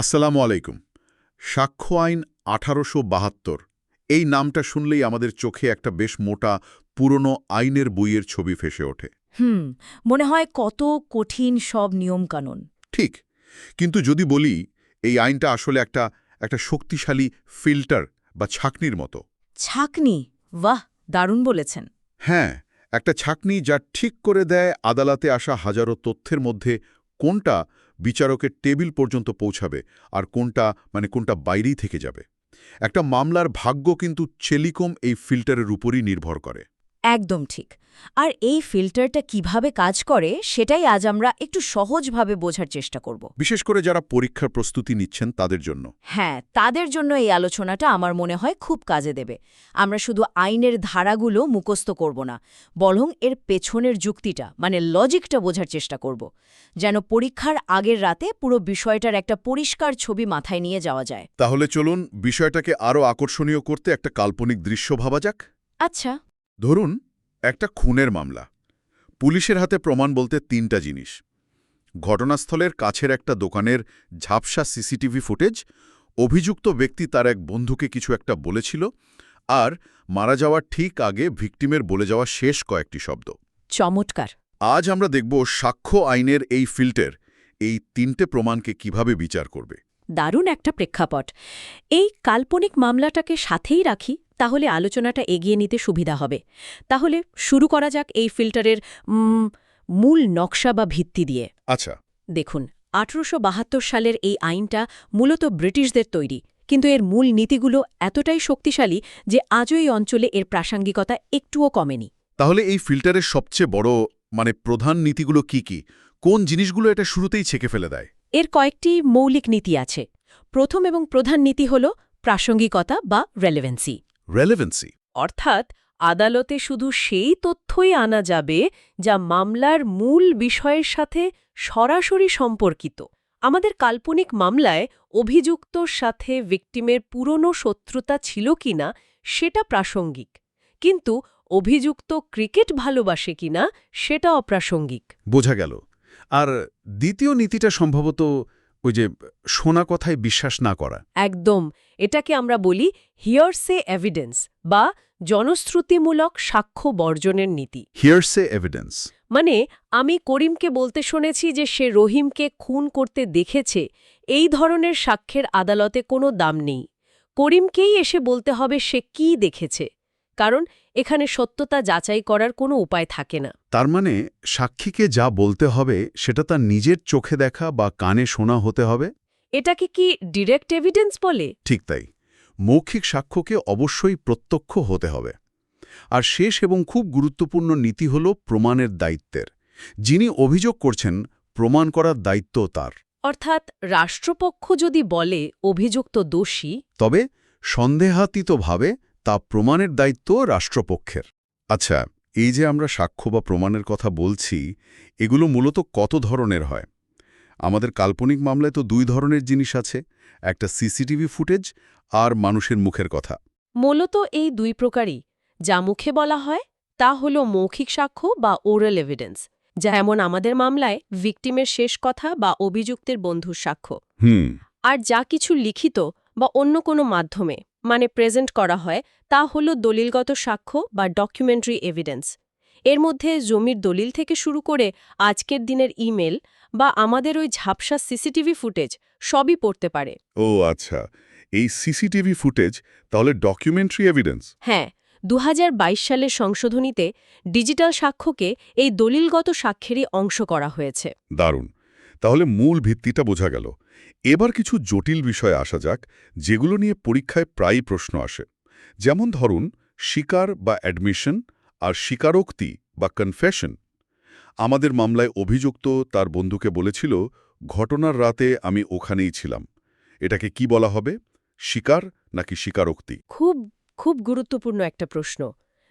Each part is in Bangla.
আসসালামু আলাইকুম। সাক্ষ্য আইন ১৮৭২ এই নামটা শুনলেই আমাদের চোখে একটা বেশ মোটা পুরনো আইনের বইয়ের ছবি ভেসে ওঠে। হুম, মনে হয় কত কঠিন সব নিয়মকানুন। ঠিক, কিন্তু যদি বলি এই আইনটা আসলে একটা শক্তিশালী ফিল্টার বা ছাঁকনির মতো। ছাঁকনি, বাহ, দারুণ বলেছেন। হ্যাঁ, একটা ছাঁকনি যা ঠিক করে দেয় আদালতে আসা হাজারো তথ্যের মধ্যে কোনটা বিচারকের টেবিল পর্যন্ত পৌঁছাবে আর কোনটা বাইরেই থেকে যাবে। একটা মামলার ভাগ্য কিন্তু টেলিকম এই ফিল্টারের উপরই নির্ভর করে। একদম ঠিক। আর এই ফিল্টারটা কিভাবে কাজ করে সেটাই আজ আমরা একটু সহজভাবে বোঝার চেষ্টা করব। বিশেষ করে যারা পরীক্ষার প্রস্তুতি নিচ্ছেন তাদের জন্য। হ্যাঁ, তাদের জন্য এই আলোচনাটা আমার মনে হয় খুব কাজে দেবে। আমরা শুধু আইনের ধারাগুলো মুখস্থ করব না, বরং এর পেছনের যুক্তিটা মানে লজিকটা বোঝার চেষ্টা করব, যেন পরীক্ষার আগের রাতে পুরো বিষয়টার একটা পরিষ্কার ছবি মাথায় নিয়ে যাওয়া যায়। তাহলে চলুন বিষয়টাকে আরও আকর্ষণীয় করতে একটা কাল্পনিক দৃশ্য ভাবা যাক। আচ্ছা। ধরুন একটা খুনের মামলা। পুলিশের হাতে প্রমাণ বলতে তিনটা জিনিস: ঘটনাস্থলের কাছের একটা দোকানের ঝাপসা সিসিটিভি ফুটেজ, অভিযুক্ত ব্যক্তি তার এক বন্ধুকে কিছু একটা বলেছিল, আর মারা যাওয়ার ঠিক আগে ভিকটিমের বলে যাওয়া শেষ কয়েকটি শব্দ। চমৎকার। আজ আমরা দেখব সাক্ষ্য আইনের এই ফিল্টার এই তিনটে প্রমাণকে কিভাবে বিচার করবে। দারুণ একটা প্রেক্ষাপট। এই কাল্পনিক মামলাটাকে সাথেই রাখি, তাহলে আলোচনাটা এগিয়ে নিতে সুবিধা হবে। তাহলে শুরু করা যাক এই ফিল্টারের মূল নকশা বা ভিত্তি দিয়ে। আচ্ছা। দেখুন, ১৮৭২ সালের এই আইনটা মূলত ব্রিটিশদের তৈরি, কিন্তু এর মূল নীতিগুলো এতটাই শক্তিশালী যে আজও এই অঞ্চলে এর প্রাসঙ্গিকতা একটুও কমেনি। তাহলে এই ফিল্টারের সবচেয়ে বড় প্রধান নীতিগুলো কি? কোন জিনিসগুলো এটা শুরুতেই ছেঁকে ফেলে দেয়? এর কয়েকটি মৌলিক নীতি আছে। প্রথম এবং প্রধান নীতি হল প্রাসঙ্গিকতা বা রেলেভেন্সি। রেলেভেন্সি। অর্থাৎ আদালতে শুধু সেই তথ্যই আনা যাবে যা মামলার মূল বিষয়ের সাথে সরাসরি সম্পর্কিত। আমাদের কাল্পনিক মামলায় অভিযুক্তর সাথে ভিকটিমের পুরনো শত্রুতা ছিল কিনা সেটা প্রাসঙ্গিক, কিন্তু অভিযুক্ত ক্রিকেট ভালোবাসে কিনা সেটা অপ্রাসঙ্গিক। বোঝা গেল। আর দ্বিতীয় নীতিটা সম্ভবত ওই যে শোনা কথায় বিশ্বাস না করা। একদম, এটাকে আমরা বলি হিয়ারসে এভিডেন্স বা জনশ্রুতিমূলক সাক্ষ্য বর্জনের নীতি। হিয়ারসে এভিডেন্স। মানে, আমি করিমকে বলতে শুনেছি যে সে রহিমকে খুন করতে দেখেছে, এই ধরনের সাক্ষ্যের আদালতে কোনো দাম নেই। করিমকেই এসে বলতে হবে সে কি দেখেছে, কারণ এখানে সত্যতা যাচাই করার কোনো উপায় থাকে না। তার মানে সাক্ষীকে যা বলতে হবে সেটা তার নিজের চোখে দেখা বা কানে শোনা হতে হবে। এটাকে কি ডিরেক্ট এভিডেন্স বলে? ঠিক তাই। মৌখিক সাক্ষ্যকে অবশ্যই প্রত্যক্ষ হতে হবে। আর শেষ এবং খুব গুরুত্বপূর্ণ নীতি হল প্রমাণের দায়িত্বের। যিনি অভিযোগ করছেন প্রমাণ করার দায়িত্ব তার। অর্থাৎ রাষ্ট্রপক্ষ যদি বলে অভিযুক্ত দোষী, তবে সন্দেহাতীতভাবে তা প্রমাণের দায়িত্ব রাষ্ট্রপক্ষের। আচ্ছা, এই যে আমরা সাক্ষ্য বা প্রমাণের কথা বলছি, এগুলো মূলত কত ধরনের হয়? আমাদের কাল্পনিক মামলায় তো দুই ধরনের জিনিস আছে, একটা সিসিটিভি ফুটেজ আর মানুষের মুখের কথা। মূলত এই দুই প্রকারই। যা মুখে বলা হয় তা হল মৌখিক সাক্ষ্য বা ওরাল এভিডেন্স, যেমন আমাদের মামলায় ভিকটিমের শেষ কথা বা অভিযুক্তের বন্ধুর সাক্ষ্য। আর যা কিছু লিখিত বা অন্য কোনো মাধ্যমে মানে প্রেজেন্ট করা হয় তা হল দলিলগত সাক্ষ্য বা ডকুমেন্টারি এভিডেন্স। এর মধ্যে জমির দলিল থেকে শুরু করে আজকের দিনের ইমেল বা আমাদের ওই ঝাপসা সিসিটিভি ফুটেজ সবই পড়তে পারে। ও আচ্ছা, এই সিসিটিভি ফুটেজ তাহলে ডকুমেন্টারি এভিডেন্স? হ্যাঁ, ২০২২ সালের সংশোধনীতে ডিজিটাল সাক্ষ্যকে এই দলিলগত সাক্ষ্যেরই অংশ করা হয়েছে। দারুণ। তাহলে মূল ভিত্তিটা বোঝা গেল। এবার কিছু জটিল বিষয়ে আসা যাক, যেগুলো নিয়ে পরীক্ষায় প্রায়ই প্রশ্ন আসে। যেমন ধরুন স্বীকার বা অ্যাডমিশন আর স্বীকারোক্তি বা কনফেশন। আমাদের মামলায় অভিযুক্ত তার বন্ধুকে বলেছিল, ঘটনার রাতে আমি ওখানেই ছিলাম। এটাকে কি বলা হবে, স্বীকার নাকি স্বীকারোক্তি? খুব খুব গুরুত্বপূর্ণ একটা প্রশ্ন।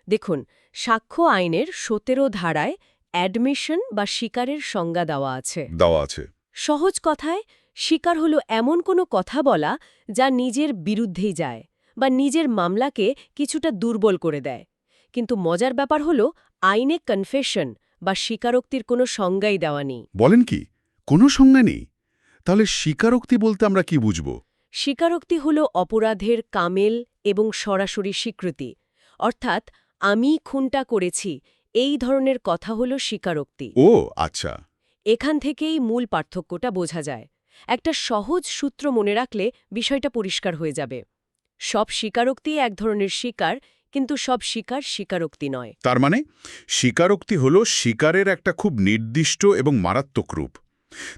দেখুন, সাক্ষ্য আইনের ১৭ ধারায় অ্যাডমিশন বা স্বীকারের সংজ্ঞা দেওয়া আছে। দেওয়া আছে। সহজ কথায়, স্বীকার হল এমন কোনো কথা বলা যা নিজের বিরুদ্ধেই যায় বা নিজের মামলাকে কিছুটা দুর্বল করে দেয়। কিন্তু মজার ব্যাপার হল আইনে কনফেশন বা স্বীকারোক্তির কোনো সংজ্ঞাই দেওয়া নেই। বলেন কি, কোনো সংজ্ঞা নেই? তাহলে স্বীকারোক্তি বলতে আমরা কি বুঝব? স্বীকারোক্তি হল অপরাধের কামেল এবং সরাসরি স্বীকৃতি, অর্থাৎ আমি খুনটা করেছি এই ধরনের কথা হল স্বীকারোক্তি। ও আচ্ছা। এখান থেকেই মূল পার্থক্যটা বোঝা যায়। একটা সহজ সূত্র মনে রাখলে বিষয়টা পরিষ্কার হয়ে যাবে। সব স্বীকারোক্তি এক ধরনের স্বীকার, কিন্তু সব স্বীকার স্বীকারোক্তি নয়। তার মানে স্বীকারোক্তি হলো স্বীকারের একটা খুব নির্দিষ্ট এবং মারাত্মক রূপ।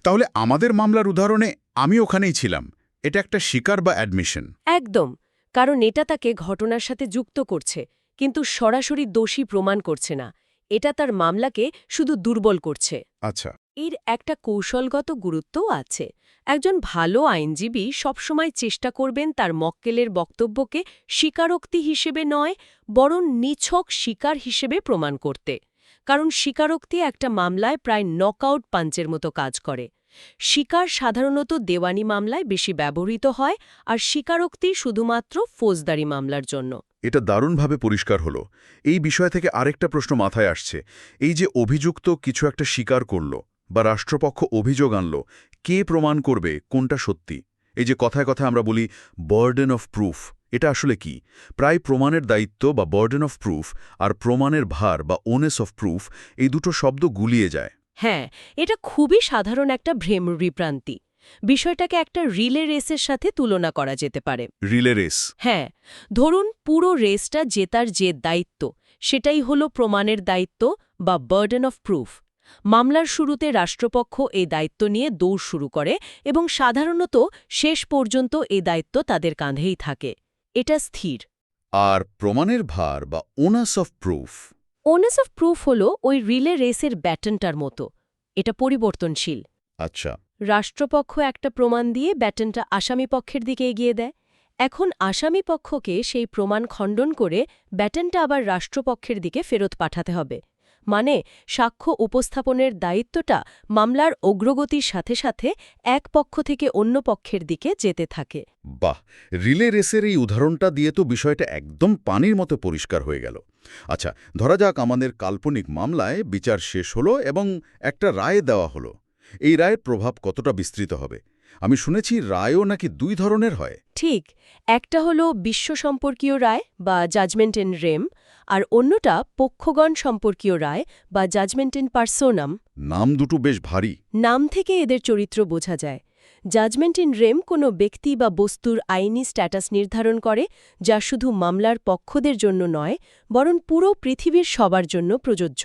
তাহলে আমাদের মামলার উদাহরণে আমি ওখানেই ছিলাম, এটা একটা স্বীকার বা অ্যাডমিশন। একদম, কারণ এটা তাকে ঘটনার সাথে যুক্ত করছে, কিন্তু সরাসরি দোষী প্রমাণ করছে না। এটা তার মামলাকে শুধু দুর্বল করছে। আচ্ছা। এর একটা কৌশলগত গুরুত্বও আছে। একজন ভালো আইনজীবী সবসময় চেষ্টা করবেন তার মক্কেলের বক্তব্যকে স্বীকারোক্তি হিসেবে নয়, বরং নিছক স্বীকার হিসেবে প্রমাণ করতে। কারণ স্বীকারোক্তি একটা মামলায় প্রায় নকআউট পাঞ্চের মতো কাজ করে। স্বীকার সাধারণত দেওয়ানি মামলায় বেশি ব্যবহৃত হয়, আর স্বীকারোক্তি শুধুমাত্র ফৌজদারি মামলার জন্য। এটা দারুণভাবে পরিষ্কার হলো। এই বিষয় থেকে আরেকটা প্রশ্ন মাথায় আসছে। এই যে অভিযুক্ত কিছু একটা স্বীকার করল বা রাষ্ট্রপক্ষ অভিযোগ আনল, কে প্রমাণ করবে কোনটা সত্যি? এই যে কথায় কথায় আমরা বলি বার্ডেন অফ প্রুফ, এটা আসলে কি? প্রায় প্রমাণের দায়িত্ব বা বার্ডেন অফ প্রুফ আর প্রমাণের ভার বা ওনেস অফ প্রুফ, এই দুটো শব্দ গুলিয়ে যায়। হ্যাঁ, এটা খুবই সাধারণ একটা বিভ্রান্তি। বিষয়টাকে একটা রিলে রেসের সাথে তুলনা করা যেতে পারে। Relay race? হ্যাঁ, ধরুন পুরো রেসটা জেতার যে দায়িত্ব, সেটাই হলো প্রমাণের দায়িত্ব বা বার্ডেন অফ প্রুফ। মামলার শুরুতে রাষ্ট্রপক্ষ এই দায়িত্ব নিয়ে দৌড় শুরু করে এবং সাধারণত শেষ পর্যন্ত এই দায়িত্ব তাদের কাঁধেই থাকে। এটা স্থির। আর প্রমাণের ভার বা onus of proof? ওনেস of proof হল ওই রিলে রেসের ব্যাটনটার মতো। এটা পরিবর্তনশীল। আচ্ছা। রাষ্ট্রপক্ষ একটা প্রমাণ দিয়ে ব্যাটনটা আসামিপক্ষের দিকে এগিয়ে দেয়। এখন আসামিপক্ষকে সেই প্রমাণ খণ্ডন করে ব্যাটনটা আবার রাষ্ট্রপক্ষের দিকে ফেরত পাঠাতে হবে। মানে সাক্ষ্য উপস্থাপনের দায়িত্বটা মামলার অগ্রগতির সাথে সাথে এক পক্ষ থেকে অন্য পক্ষের দিকে যেতে থাকে। বাহ, রিলে রেসের এই উদাহরণটা দিয়ে তো বিষয়টা একদম পানির মতো পরিষ্কার হয়ে গেল। আচ্ছা, ধরা যাক আমাদের কাল্পনিক মামলায় বিচার শেষ হলো এবং একটা রায় দেওয়া হলো। এই রায়ের প্রভাব কতটা বিস্তৃত হবে? আমি শুনেছি রায়ও নাকি দুই ধরনের হয়। ঠিক, একটা হলো বিশ্ব সম্পর্কীয় রায় বা জাজমেন্ট ইন রেম, আর অন্যটা পক্ষগণ সম্পর্কীয় রায় বা জাজমেন্ট ইন পার্সোনাম। নাম দুটো বেশ ভারী। নাম থেকে এদের চরিত্র বোঝা যায়। জাজমেন্ট ইন রেম কোনো ব্যক্তি বা বস্তুর আইনি স্ট্যাটাস নির্ধারণ করে, যা শুধু মামলার পক্ষদের জন্য নয়, বরং পুরো পৃথিবীর সবার জন্য প্রযোজ্য।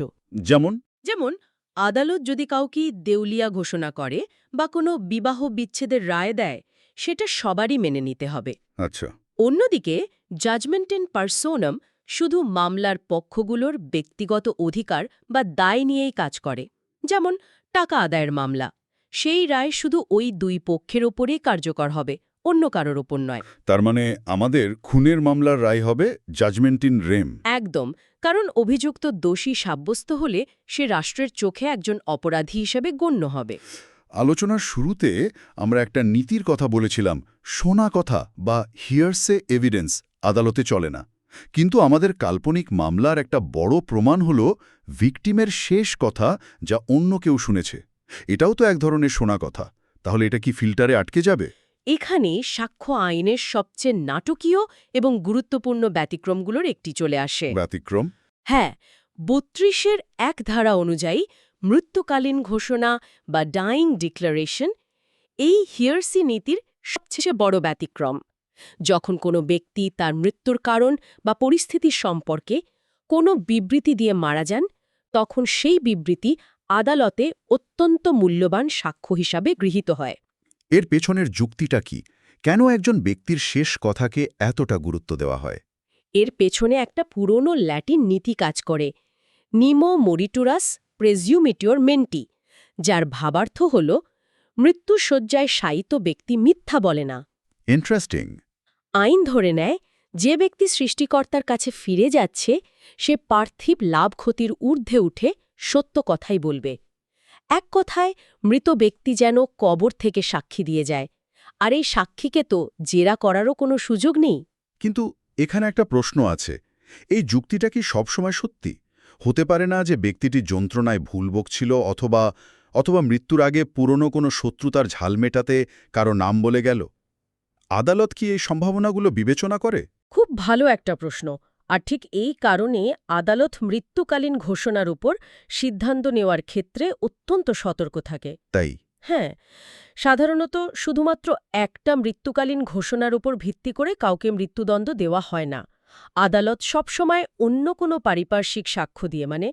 যেমন আদালত যদি কাউকে দেউলিয়া ঘোষণা করে বা কোনো বিবাহ বিচ্ছেদের রায় দেয়, সেটা সবারই মেনে নিতে হবে। আচ্ছা। অন্যদিকে জাজমেন্ট ইন পার্সোনাম শুধু মামলার পক্ষগুলোর ব্যক্তিগত অধিকার বা দায় নিয়েই কাজ করে। যেমন টাকা আদায়ের মামলা, সেই রায় শুধু ওই দুই পক্ষের ওপরেই কার্যকর হবে, অন্য কারোর ওপর নয়। তার মানে আমাদের খুনের মামলার রায় হবে জাজমেন্ট ইন রেম। একদম, কারণ অভিযুক্ত দোষী সাব্যস্ত হলে সে রাষ্ট্রের চোখে একজন অপরাধী হিসেবে গণ্য হবে। আলোচনার শুরুতে আমরা একটা নীতির কথা বলেছিলাম, শোনা কথা বা হিয়ারসে এভিডেন্স আদালতে চলে না। কিন্তু আমাদের কাল্পনিক মামলার একটা বড় প্রমাণ হল ভিকটিমের শেষ কথা, যা অন্য কেউ শুনেছে। এটাও তো এক ধরনের শোনা কথা। তাহলে এটা কি ফিল্টারে আটকে যাবে? এখানে সাক্ষ্য আইনের সবচেয়ে নাটকীয় এবং গুরুত্বপূর্ণ ব্যতিক্রমগুলোর একটি চলে আসে। ব্যতিক্রম? হ্যাঁ, ৩২-এর এক ধারা অনুযায়ী মৃত্যুকালীন ঘোষণা বা ডাইং ডিক্লারেশন এই হিয়ারসি নীতির সবচেয়ে বড় ব্যতিক্রম। যখন কোনো ব্যক্তি তার মৃত্যুর কারণ বা পরিস্থিতি সম্পর্কে কোনো বিবৃতি দিয়ে মারা যান, তখন সেই বিবৃতি আদালতে অত্যন্ত মূল্যবান সাক্ষ্য হিসাবে গৃহীত হয়। এর পেছনের যুক্তিটা কি? কেন একজন ব্যক্তির শেষ কথাকে এতটা গুরুত্ব দেওয়া হয়? এর পেছনে একটা পুরনো ল্যাটিন নীতি কাজ করে, নিমো মরিটুরাস প্রেজিউমিটিওর মেন্টি, যার ভাবার্থ হল মৃত্যুশয্যায় শায়িত ব্যক্তি মিথ্যা বলে না। ইন্টারেস্টিং। আইন ধরে নেয় যে ব্যক্তি সৃষ্টিকর্তার কাছে ফিরে যাচ্ছে, সে পার্থিব লাভ ক্ষতির ঊর্ধ্বে উঠে সত্য কথাই বলবে। এক কথায়, মৃত ব্যক্তি যেন কবর থেকে সাক্ষী দিয়ে যায়, আর এই সাক্ষীকে তো জেরা করারও কোনো সুযোগ নেই। কিন্তু এখানে একটা প্রশ্ন আছে, এই যুক্তিটা কি সবসময় সত্যি? হতে পারে না যে ব্যক্তিটি যন্ত্রণায় ভুল বকছিল অথবা মৃত্যুর আগে পুরনো কোনো শত্রুতার ঝাল মেটাতে কারো নাম বলে গেল। আদালত কি এই সম্ভাবনাগুলো বিবেচনা করে? খুব ভালো একটা প্রশ্ন। আর ঠিক এই কারণে আদালত মৃত্যুকালীন ঘোষণার উপর সিদ্ধান্ত নেওয়ার ক্ষেত্রে অত্যন্ত সতর্ক থাকে। তাই হ্যাঁ, সাধারণত শুধুমাত্র একটা মৃত্যুকালীন ঘোষণার উপর ভিত্তি করে কাউকে মৃত্যুদণ্ড দেওয়া হয় না। আদালত সবসময় অন্য কোনো পারিপার্শ্বিক সাক্ষ্য দিয়ে, মানে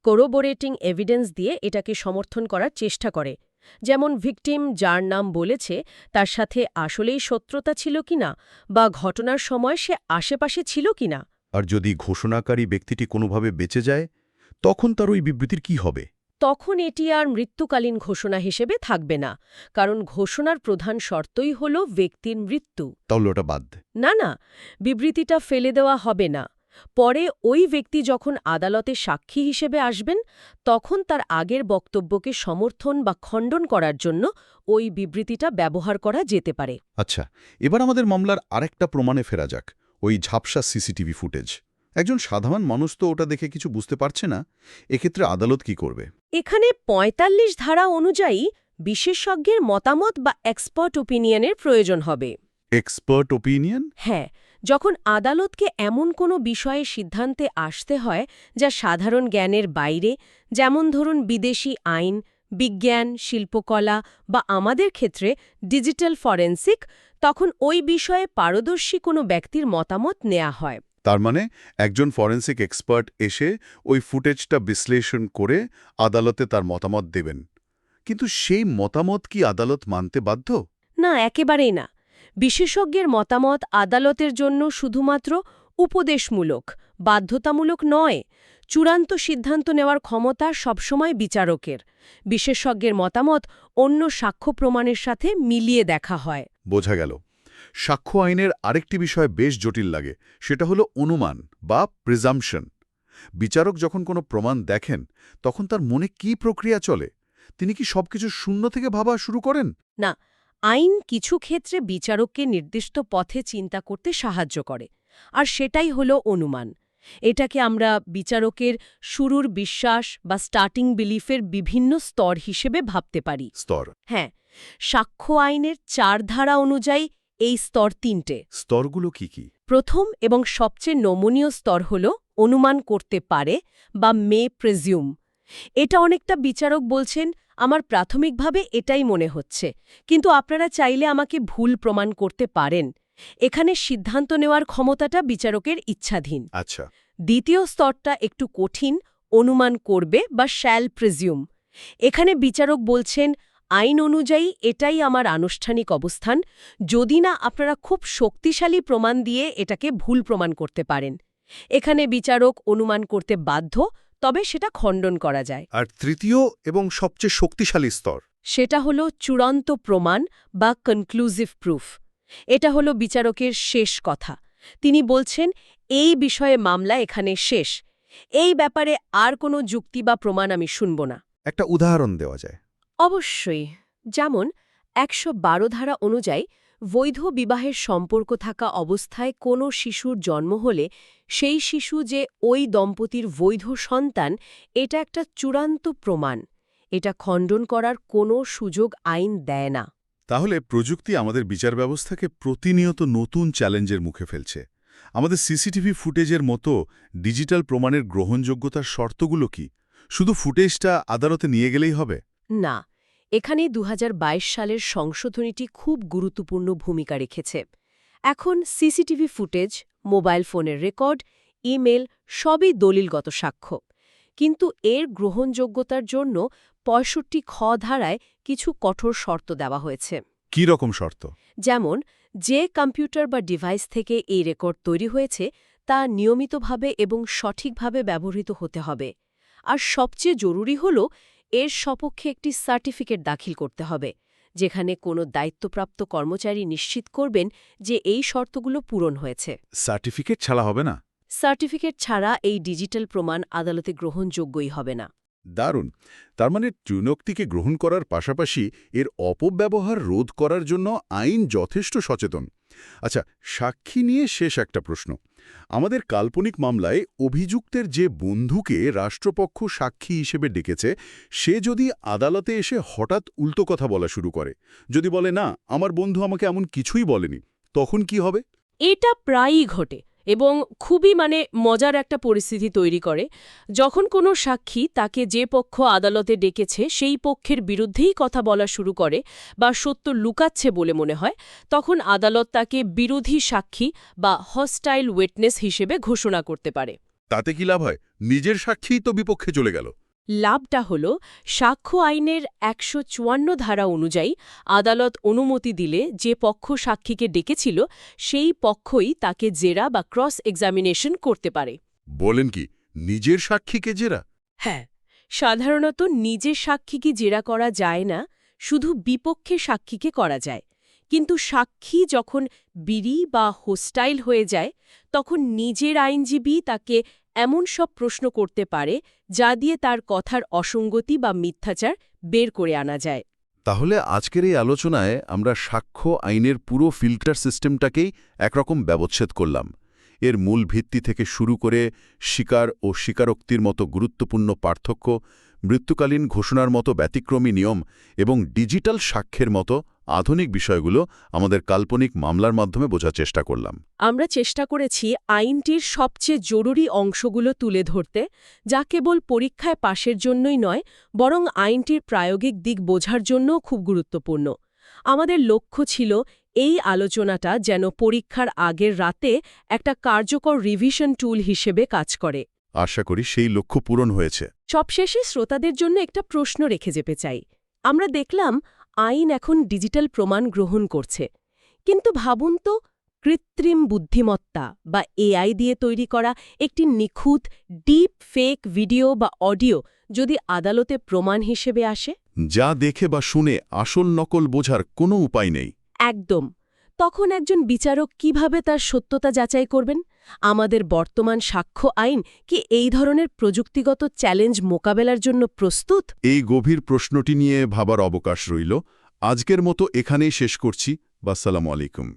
কোরোবোরেটিং এভিডেন্স দিয়ে এটাকে সমর্থন করার চেষ্টা করে। যেমন ভিকটিম যার নাম বলেছে তার সাথে আসলেই শত্রুতা ছিল কিনা, বা ঘটনার সময় সে আশেপাশে ছিল কিনা। আর যদি ঘোষণাকারী ব্যক্তিটি কোনোভাবে বেঁচে যায়, তখন তার ওই বিবৃতির কি হবে? তখন এটি আর মৃত্যুকালীন ঘোষণা হিসেবে থাকবে না, কারণ ঘোষণার প্রধান শর্তই হল ব্যক্তির মৃত্যু। তাহলে ওটা বাদ। না, বিবৃতিটা ফেলে দেওয়া হবে না। পরে ওই ব্যক্তি যখন আদালতে সাক্ষী হিসেবে আসবেন, তখন তার আগের বক্তব্যকে সমর্থন বা খণ্ডন করার জন্য ওই বিবৃতিটা ব্যবহার করা যেতে পারে। আচ্ছা, এবার আমাদের মামলার আরেকটা প্রমাণে ফেরা যাক, ওই ঝাপসা সিসিটিভি ফুটেজ। একজন সাধারণ মানুষ তো ওটা দেখে কিছু বুঝতে পারছে না। এক্ষেত্রে আদালত কি করবে? এখানে ৪৫ ধারা অনুযায়ী বিশেষজ্ঞের মতামত বা এক্সপার্ট ওপিনিয়নের প্রয়োজন হবে। Expert opinion? হ্যাঁ, যখন আদালতকে এমন কোনো বিষয়ে সিদ্ধান্তে আসতে হয় যা সাধারণ জ্ঞানের বাইরে, যেমন ধরুন বিদেশি আইন, বিজ্ঞান, শিল্পকলা বা আমাদের ক্ষেত্রে ডিজিটাল ফরেনসিক, তখন ওই বিষয়ে পারদর্শী কোনো ব্যক্তির মতামত নেওয়া হয়। তার মানে একজন ফরেনসিক এক্সপার্ট এসে ওই ফুটেজটা বিশ্লেষণ করে আদালতে তার মতামত দেবেন। কিন্তু সেই মতামত কি আদালত মানতে বাধ্য? না, একেবারেই না। বিশেষজ্ঞের মতামত আদালতের জন্য শুধুমাত্র উপদেশমূলক, বাধ্যতামূলক নয়। চূড়ান্ত সিদ্ধান্ত নেওয়ার ক্ষমতা সবসময় বিচারকের। বিশেষজ্ঞের মতামত অন্য সাক্ষ্য প্রমাণের সাথে মিলিয়ে দেখা হয়। বোঝা গেল। সাক্ষ্য আইনের আরেকটি বিষয় বেশ জটিল লাগে, সেটা হলো অনুমান বা প্রিজাম্পশন। বিচারক যখন কোনো প্রমাণ দেখেন, তখন তার মনে কি প্রক্রিয়া চলে? তিনি কি সবকিছু শূন্য থেকে ভাবা শুরু করেন? না, আইন কিছু ক্ষেত্রে বিচারককে নির্দিষ্ট পথে চিন্তা করতে সাহায্য করে, আর সেটাই হলো অনুমান। এটাকে আমরা বিচারকের শুরুর বিশ্বাস বা স্টার্টিং বিলিফের বিভিন্ন স্তর হিসেবে ভাবতে পারি। স্তর? হ্যাঁ, সাক্ষ্য আইনের ৪ ধারা অনুযায়ী এই স্তর ৩টে। স্তরগুলো কি কি? প্রথম এবং সবচেয়ে নমনীয় স্তর হল অনুমান করতে পারে বা মে প্রেজিউম। এটা অনেকটা বিচারক বলছেন, আমার প্রাথমিকভাবে এটাই মনে হচ্ছে, কিন্তু আপনারা চাইলে আমাকে ভুল প্রমাণ করতে পারেন। এখানে সিদ্ধান্ত নেওয়ার ক্ষমতাটা বিচারকের ইচ্ছাধীন। আচ্ছা। দ্বিতীয় স্তরটা একটু কঠিন, অনুমান করবে বা শ্যাল প্রেজিউম। এখানে বিচারক বলছেন, আইন অনুযায়ী এটাই আমার আনুষ্ঠানিক অবস্থান, যদি না আপনারা খুব শক্তিশালী প্রমাণ দিয়ে এটাকে ভুল প্রমাণ করতে পারেন। এখানে বিচারক অনুমান করতে বাধ্য, তবে সেটা খণ্ডন করা যায়। আর তৃতীয় এবং সবচেয়ে শক্তিশালী স্তর? সেটা হলো চূড়ান্ত প্রমাণ বা কনক্লুসিভ প্রুফ। এটা হলো বিচারকের শেষ কথা। তিনি বলছেন, এই বিষয়ে মামলা এখানে শেষ। এই ব্যাপারে আর কোনো যুক্তি বা প্রমাণ আমি শুনব না। একটা উদাহরণ দেওয়া যায়? অবশ্যই। যেমন ১১২ ধারা অনুযায়ী বৈধ বিবাহের সম্পর্ক থাকা অবস্থায় কোনো শিশুর জন্ম হলে সেই শিশু যে ওই দম্পতির বৈধ সন্তান, এটা একটা চূড়ান্ত প্রমাণ। এটা খণ্ডন করার কোনো সুযোগ আইন দেয় না। তাহলে প্রযুক্তি আমাদের বিচার ব্যবস্থাকে প্রতিনিয়ত নতুন চ্যালেঞ্জের মুখে ফেলছে। আমাদের সিসিটিভি ফুটেজের মতো ডিজিটাল প্রমাণের গ্রহণযোগ্যতার শর্তগুলো কি? শুধু ফুটেজটা আদালতে নিয়ে গেলেই হবে? না, এখানে ২০২২ সালের সংশোধনীটি খুব গুরুত্বপূর্ণ ভূমিকা রেখেছে। এখন সিসিটিভি ফুটেজ, মোবাইল ফোনের রেকর্ড, ইমেল সবই দলিলগত সাক্ষ্য। কিন্তু এর গ্রহণযোগ্যতার জন্য ৬৫ খ ধারায় কিছু কঠোর শর্ত দেওয়া হয়েছে। কী রকম শর্ত? যেমন, যে কম্পিউটার বা ডিভাইস থেকে এই রেকর্ড তৈরি হয়েছে তা নিয়মিতভাবে এবং সঠিকভাবে ব্যবহৃত হতে হবে। আর সবচেয়ে জরুরি হল, এর সপক্ষে একটি সার্টিফিকেট দাখিল করতে হবে, যেখানে কোনো দায়িত্বপ্রাপ্ত কর্মচারী নিশ্চিত করবেন যে এই শর্তগুলো পূরণ হয়েছে। সার্টিফিকেট ছাড়া হবে না? সার্টিফিকেট ছাড়া এই ডিজিটাল প্রমাণ আদালতে গ্রহণযোগ্যই হবে না। দারুণ। তার মানে ট্রুনোক্তিকে গ্রহণ করার পাশাপাশি এর অপব্যবহার রোধ করার জন্য আইন যথেষ্ট সচেতন। আচ্ছা, সাক্ষী নিয়ে শেষ একটা প্রশ্ন। আমাদের কাল্পনিক মামলায় অভিযুক্তের যে বন্ধুকে রাষ্ট্রপক্ষ সাক্ষী হিসেবে ডেকেছে, সে যদি আদালতে এসে হঠাৎ উল্টো কথা বলা শুরু করে, যদি বলে না আমার বন্ধু আমাকে এমন কিছুই বলেনি, তখন কি হবে? এটা প্রায়ই ঘটে এবং খুবই মজার একটা পরিস্থিতি তৈরি করে। যখন কোনো সাক্ষী তাকে যে পক্ষ আদালতে ডেকেছে সেই পক্ষের বিরুদ্ধেই কথা বলা শুরু করে বা সত্য লুকাচ্ছে বলে মনে হয়, তখন আদালত তাকে বিরোধী সাক্ষী বা হস্টাইল উইটনেস হিসেবে ঘোষণা করতে পারে। তাতে কি লাভ হয়? নিজের সাক্ষীই তো বিপক্ষে চলে গেল। লাভটা হল, সাক্ষ্য আইনের ১৫৪ ধারা অনুযায়ী আদালত অনুমতি দিলে যে পক্ষ সাক্ষীকে ডেকেছিল সেই পক্ষই তাকে জেরা বা ক্রস এক্সামিনেশন করতে পারে। বলেন কি, নিজের সাক্ষীকে জেরা? হ্যাঁ, সাধারণত নিজের সাক্ষীকে জেরা করা যায় না, শুধু বিপক্ষে সাক্ষীকে করা যায়। কিন্তু সাক্ষী যখন বিরি বা হোস্টাইল হয়ে যায়, তখন নিজের আইনজীবী তাকে এমন সব প্রশ্ন করতে পারে যা দিয়ে তার কথার অসঙ্গতি বা মিথ্যাচার বের করে আনা যায়। তাহলে আজকের এই আলোচনায় আমরা সাক্ষ্য আইনের পুরো ফিল্টার সিস্টেমটাকেই একরকম ব্যবচ্ছেদ করলাম। এর মূল ভিত্তি থেকে শুরু করে স্বীকার ও স্বীকারোক্তির মতো গুরুত্বপূর্ণ পার্থক্য, মৃত্যুকালীন ঘোষণার মতো ব্যতিক্রমী নিয়ম এবং ডিজিটাল সাক্ষ্যের মতো আধুনিক বিষয়গুলো আমাদের কাল্পনিক মামলার মাধ্যমে বোঝার চেষ্টা করলাম। আমরা চেষ্টা করেছি আইনটির সবচেয়ে জরুরি অংশগুলো তুলে ধরতে, যা কেবল পরীক্ষায় পাশের জন্যই নয়, বরং আইনটির প্রায়োগিক দিক বোঝার জন্যও খুব গুরুত্বপূর্ণ। আমাদের লক্ষ্য ছিল এই আলোচনাটা যেন পরীক্ষার আগের রাতে একটা কার্যকর রিভিশন টুল হিসেবে কাজ করে। আশা করি সেই লক্ষ্য পূরণ হয়েছে। সবশেষে শ্রোতাদের জন্য একটা প্রশ্ন রেখে যেতে চাই। আমরা দেখলাম আইন এখন ডিজিটাল প্রমাণ গ্রহণ করছে, কিন্তু ভাবুন তো, কৃত্রিম বুদ্ধিমত্তা বা এআই দিয়ে তৈরি করা একটি নিখুঁত ডিপ ফেক ভিডিও বা অডিও যদি আদালতে প্রমাণ হিসেবে আসে? যা দেখে বা শুনে আসল নকল বোঝার কোনো উপায় নেই। একদম। তখন একজন বিচারক কিভাবে তার সত্যতা যাচাই করবেন? আমাদের বর্তমান সাক্ষ্য আইন কি এই ধরনের প্রযুক্তিগত চ্যালেঞ্জ মোকাবেলার জন্য প্রস্তুত? এই গভীর প্রশ্নটি নিয়ে ভাবার অবকাশ রইল। আজকের মতো এখানেই শেষ করছি। আসসালামু আলাইকুম।